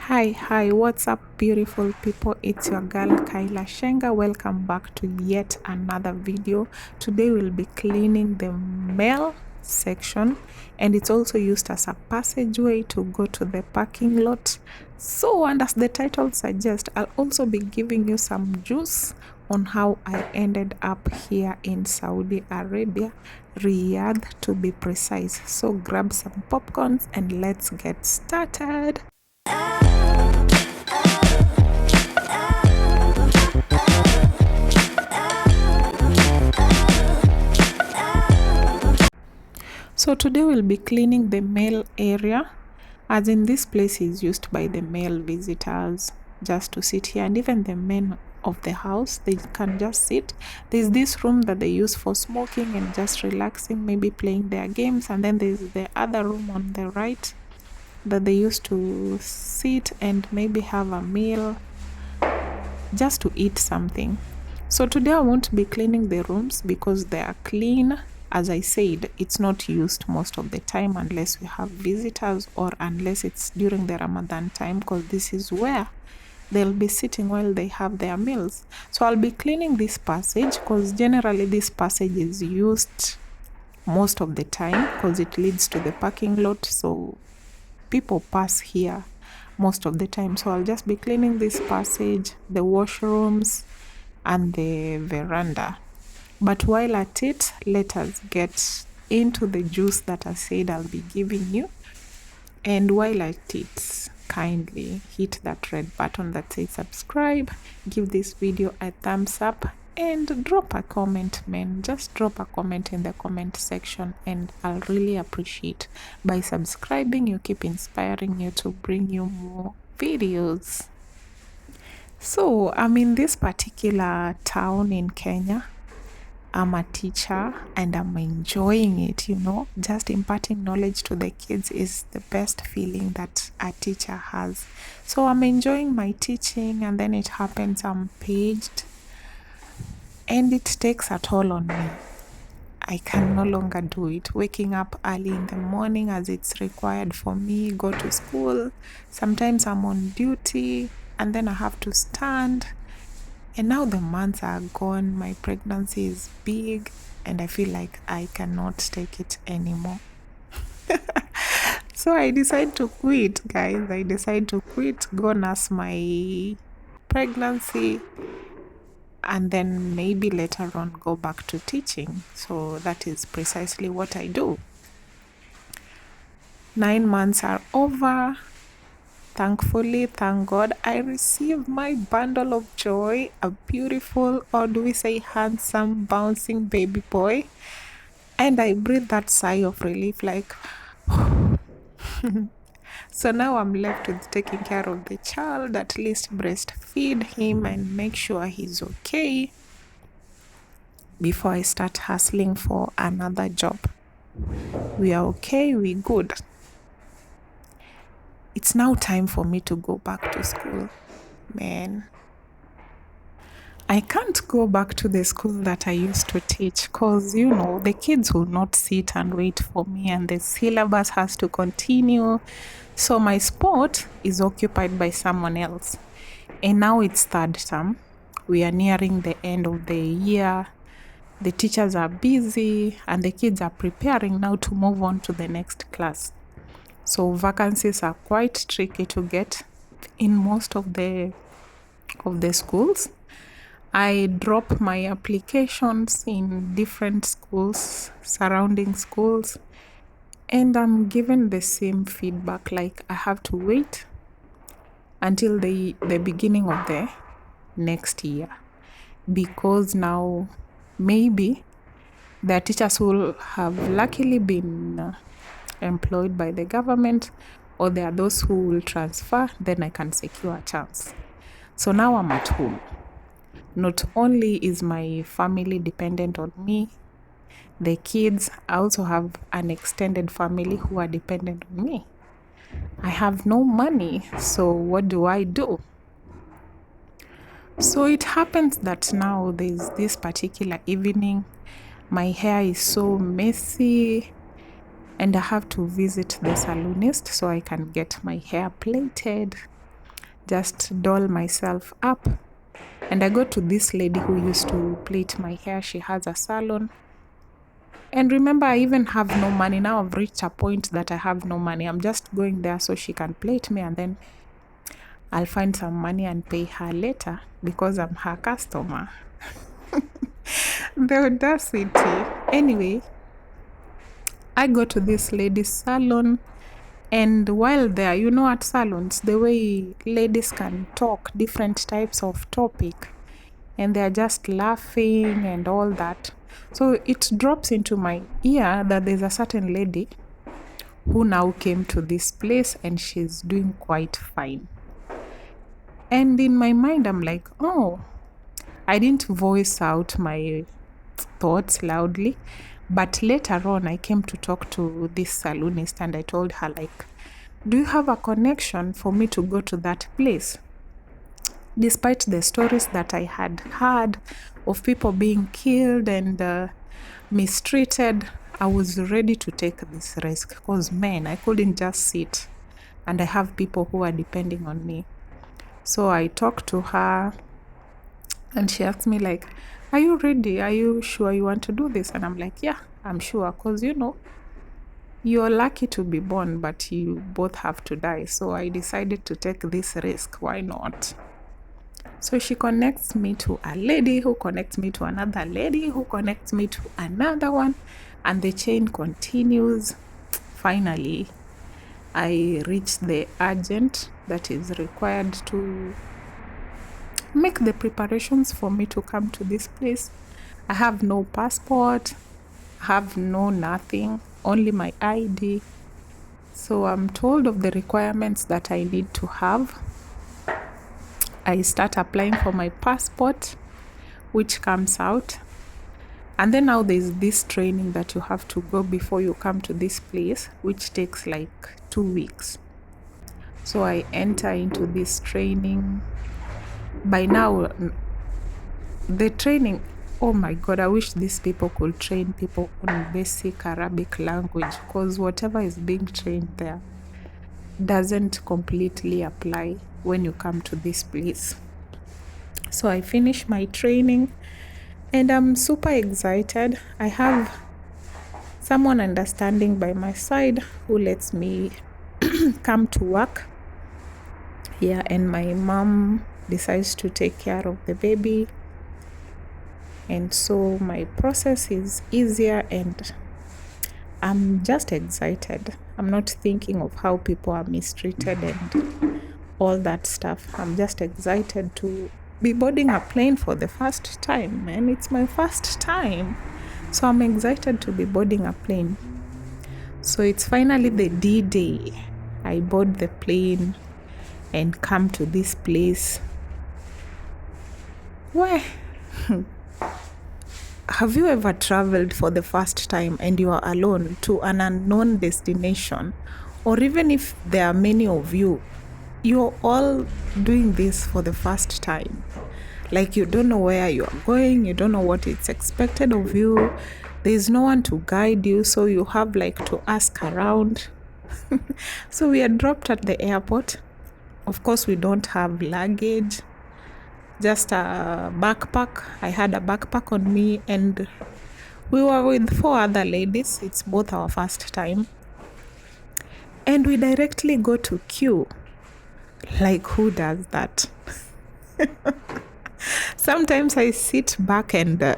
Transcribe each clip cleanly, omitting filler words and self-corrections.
Hi, what's up, beautiful people? It's your girl Kaila Shenga. Welcome back to yet another video. Today we'll be cleaning the mail section, and it's also used as a passageway to go to the parking lot. So, and as the title suggests, I'll also be giving you some juice on how I ended up here in Saudi Arabia, Riyadh to be precise. So grab some popcorns and let's get started. So today we'll be cleaning the male area, as in this place is used by the male visitors just to sit here, and even the men of the house, they can just sit. There's this room that they use for smoking and just relaxing, maybe playing their games, and then there's the other room on the right that they used to sit and maybe have a meal, just to eat something. So today I won't be cleaning the rooms because they are clean. As I said, it's not used most of the time unless we have visitors or unless it's during the Ramadan time, because this is where they'll be sitting while they have their meals. So I'll be cleaning this passage because generally this passage is used most of the time because it leads to the parking lot. So people pass here most of the time. So I'll just be cleaning this passage, the washrooms, and the veranda. But while at it, let us get into the juice that I said I'll be giving you. And while at it, kindly hit that red button that says subscribe, give this video a thumbs up, and drop a comment, man. Just drop a comment in the comment section, and I'll really appreciate. By subscribing, you keep inspiring you to bring you more videos. So I'm in this particular town in Kenya. I'm a teacher and I'm enjoying it, just imparting knowledge to the kids is the best feeling that a teacher has. So I'm enjoying my teaching, and then it happens I'm paged, and it takes a toll on me. I can no longer do it. Waking up early in the morning as it's required for me, go to school. Sometimes I'm on duty and then I have to stand. And now the months are gone, my pregnancy is big, and I feel like I cannot take it anymore. So I decide to quit, guys. I decide to quit, go nurse my pregnancy, and then maybe later on go back to teaching. So that is precisely what I do. 9 months are over. Thankfully, thank God, I received my bundle of joy, a beautiful, or do we say handsome, bouncing baby boy. And I breathe that sigh of relief like, so now I'm left with taking care of the child, at least breastfeed him and make sure he's okay before I start hustling for another job. We are okay, we good. It's now time for me to go back to school. Man, I can't go back to the school that I used to teach because, the kids will not sit and wait for me, and the syllabus has to continue. So my spot is occupied by someone else. And now it's third term. We are nearing the end of the year. The teachers are busy and the kids are preparing now to move on to the next class. So vacancies are quite tricky to get in most of the schools. I drop my applications in different schools, surrounding schools, and I'm given the same feedback, like I have to wait until the beginning of the next year, because now maybe the teachers will have luckily been employed by the government, or there are those who will transfer, then I can secure a chance. So now I'm at home. Not only is my family dependent on me, the kids, I also have an extended family who are dependent on me. I have no money, so what do I do? So it happens that now there's this particular evening, my hair is so messy, and I have to visit the salonist so I can get my hair plaited. just doll myself up. And I go to this lady who used to plait my hair. She has a salon. And remember, I even have no money. Now I've reached a point that I have no money. I'm just going there so she can plait me, and then I'll find some money and pay her later because I'm her customer. The audacity. Anyway, I go to this lady's salon, and while there, you know, at salons, the way ladies can talk different types of topic, and they're just laughing and all that. So it drops into my ear that there's a certain lady who now came to this place and she's doing quite fine. And in my mind, I'm like, oh, I didn't voice out my thoughts loudly. But later on, I came to talk to this salonist and I told her, like, do you have a connection for me to go to that place? Despite the stories that I had heard of people being killed and mistreated, I was ready to take this risk because, man, I couldn't just sit, and I have people who are depending on me. So I talked to her and she asked me, like, are you ready? Are you sure you want to do this? And I'm like, yeah, I'm sure, because, you know, you're lucky to be born, but you both have to die. So I decided to take this risk. Why not? So she connects me to a lady who connects me to another lady who connects me to another one, and the chain continues. Finally, I reach the agent that is required to make the preparations for me to come to this place. I have no passport, have no nothing, only my ID. So I'm told of the requirements that I need to have. I start applying for my passport, which comes out. And then now there's this training that you have to go before you come to this place, which takes like 2 weeks. So I enter into this training. By now, the training, oh my God, I wish these people could train people on basic Arabic language, because whatever is being trained there doesn't completely apply when you come to this place. So I finish my training and I'm super excited. I have someone understanding by my side who lets me come to work. Yeah, and my mom decides to take care of the baby. And so my process is easier and I'm just excited. I'm not thinking of how people are mistreated and all that stuff. I'm just excited to be boarding a plane for the first time, and it's my first time. So I'm excited to be boarding a plane. So it's finally the D-Day. I board the plane and come to this place. Where? Have you ever traveled for the first time and you are alone to an unknown destination? Or even if there are many of you, you're all doing this for the first time. Like, you don't know where you are going, you don't know what is expected of you. There's no one to guide you, so you have like to ask around. So we are dropped at the airport. Of course, we don't have luggage, just a backpack. I had a backpack on me and we were with 4 other ladies. It's both our first time. And we directly go to queue. Like, who does that? Sometimes I sit back and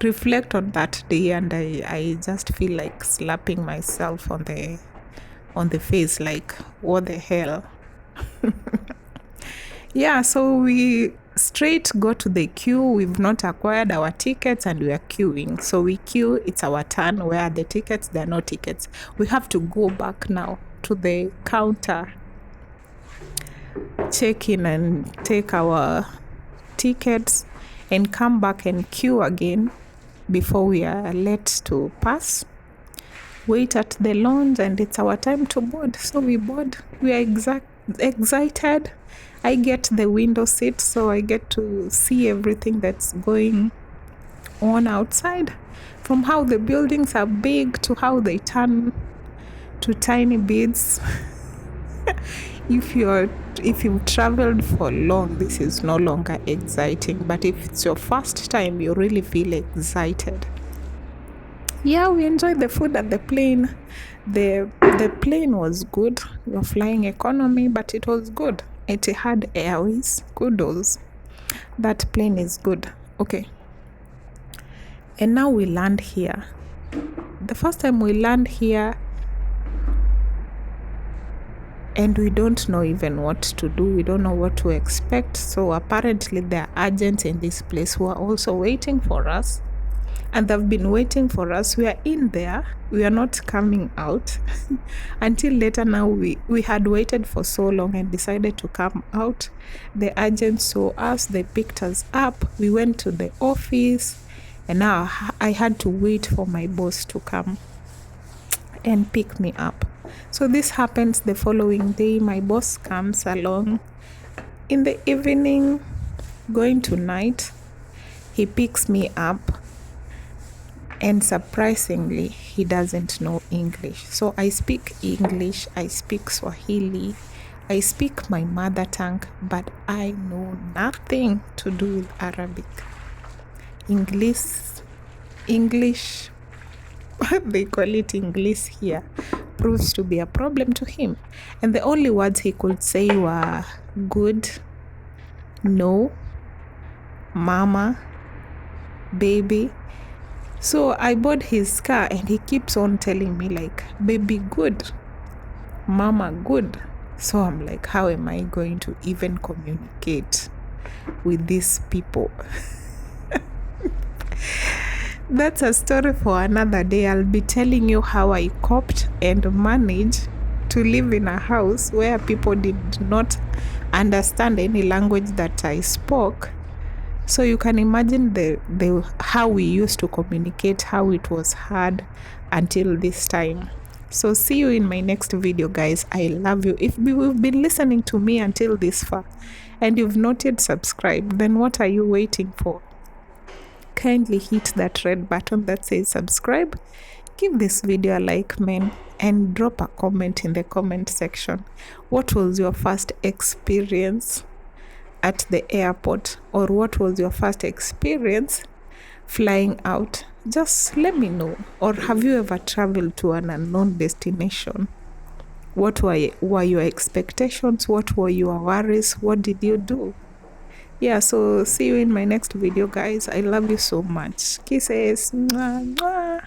reflect on that day, and I just feel like slapping myself on the face, like, what the hell? Yeah, so we straight go to the queue. We've not acquired our tickets and we are queuing. So we queue, it's our turn. Where are the tickets? There are no tickets. We have to go back now to the counter, check in and take our tickets and come back and queue again before we are late to pass. Wait at the lounge and it's our time to board. So we board. We are excited. I get the window seat, so I get to see everything that's going on outside, from how the buildings are big to how they turn to tiny bits. if you've traveled for long, this is no longer exciting, but if it's your first time, you really feel excited. Yeah, we enjoyed the food at the plane. The plane was good. We were flying economy, but it was good. Etihad Airways, kudos. That plane is good. Okay, and now we land here. The first time we land here, and we don't know even what to do. We don't know what to expect. So apparently there are agents in this place who are also waiting for us, and they've been waiting for us. We are in there, we are not coming out until later. Now we had waited for so long and decided to come out. The agents saw us, they picked us up, we went to the office, and now I had to wait for my boss to come and pick me up. So this happens the following day. My boss comes along in the evening, going to night. He picks me up, and surprisingly, he doesn't know English. So I speak English, I speak Swahili, I speak my mother tongue, but I know nothing to do with Arabic. English, they call it English here, proves to be a problem to him. And the only words he could say were good, no, mama, baby. So I board his car and he keeps on telling me like, baby good, mama good. So I'm like, how am I going to even communicate with these people? That's a story for another day. I'll be telling you how I coped and managed to live in a house where people did not understand any language that I spoke. So you can imagine the how we used to communicate, how it was hard until this time. So see you in my next video, guys. I love you. If you've been listening to me until this far and you've not yet subscribed, then what are you waiting for? Kindly hit that red button that says subscribe. Give this video a like, man, and drop a comment in the comment section. What was your first experience at the airport, or what was your first experience flying out? Just let me know. Or have you ever traveled to an unknown destination? What were your expectations? What were your worries? What did you do? Yeah, so see you in my next video, guys. I love you so much. Kisses. Mwah, mwah.